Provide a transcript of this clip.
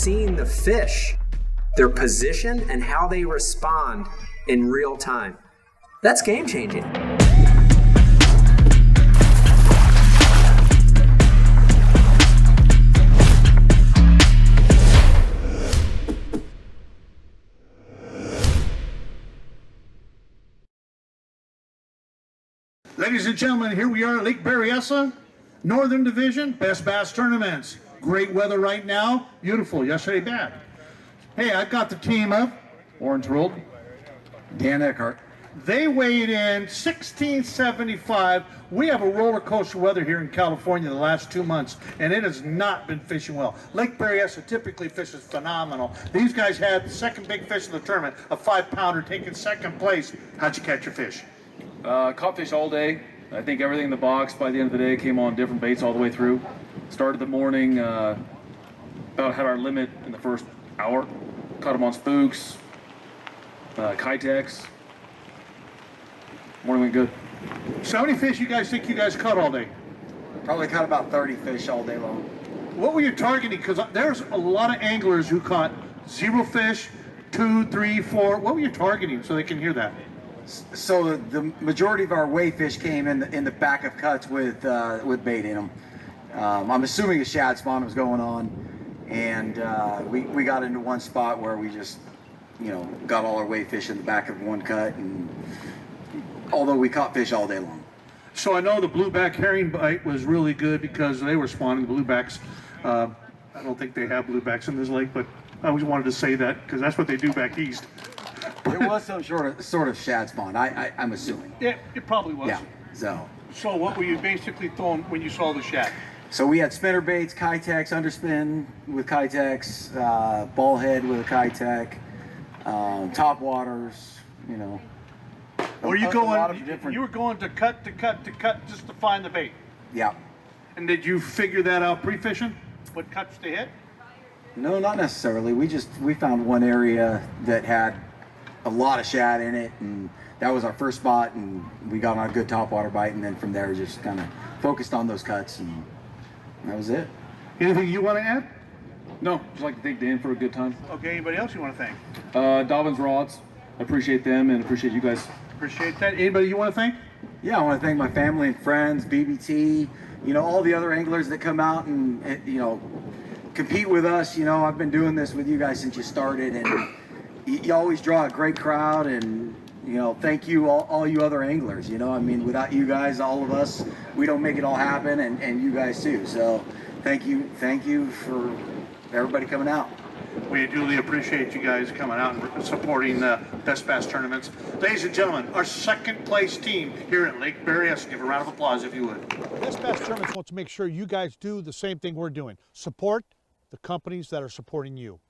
seeing the fish, their position, and how they respond in real time. That's game changing. Ladies and gentlemen, here we are at Lake Berryessa, Northern Division, Best Bass Tournaments. Great weather right now, beautiful, yesterday bad. Hey, I've got the team of Orrin, Turold, Dan Eckhart. They weighed in 1675. We have a roller coaster weather here in California the last 2 months, and it has not been fishing well. Lake Berryessa typically fishes phenomenal. These guys had the second big fish in the tournament, a 5-pounder, taking second place. How'd you catch your fish? Caught fish all day. I think everything in the box by the end of the day came on different baits all the way through. Started the morning, about had our limit in the first hour. Caught them on spooks, Kitex. Morning went good. So how many fish you guys think you guys caught all day? Probably caught about 30 fish all day long. What were you targeting? Because there's a lot of anglers who caught 0 fish, 2, 3, 4. What were you targeting so they can hear that? So the majority of our weigh fish came in the back of cuts with bait in them. I'm assuming a shad spawn was going on, and we got into one spot where we just, got all our weigh fish in the back of one cut, and although we caught fish all day long. So I know the blueback herring bite was really good because they were spawning bluebacks. I don't think they have bluebacks in this lake, but I always wanted to say that because that's what they do back east. There was some sort of shad spawn, I'm assuming. Yeah, it probably was. Yeah, So what were you basically throwing when you saw the shad? So we had spinner baits, Kitex, underspin with Kitex, ball head with a Kitec, top waters, Were you going? Different... You were going to cut just to find the bait. Yeah. And did you figure that out pre-fishing? What cuts to hit? No, not necessarily. We found one area that had a lot of shad in it, and that was our first spot, and we got on a good topwater bite, and then from there just kind of focused on those cuts, and that was it. Anything you want to add? No, just like to thank Dan for a good time. Okay, anybody else you want to thank? Dobbins Rods, I appreciate them and appreciate you guys. Appreciate that. Anybody you want to thank? Yeah, I want to thank my family and friends, BBT, all the other anglers that come out and compete with us. I've been doing this with you guys since you started, and you always draw a great crowd, and thank you all you other anglers. Without you guys, all of us, we don't make it all happen, and you guys too. So thank you for everybody coming out. We duly appreciate you guys coming out and supporting Best Bass tournaments. Ladies and gentlemen, our second place team here at Lake Berryessa. Give a round of applause if you would. Best Bass tournaments wants to make sure you guys do the same thing we're doing. Support the companies that are supporting you.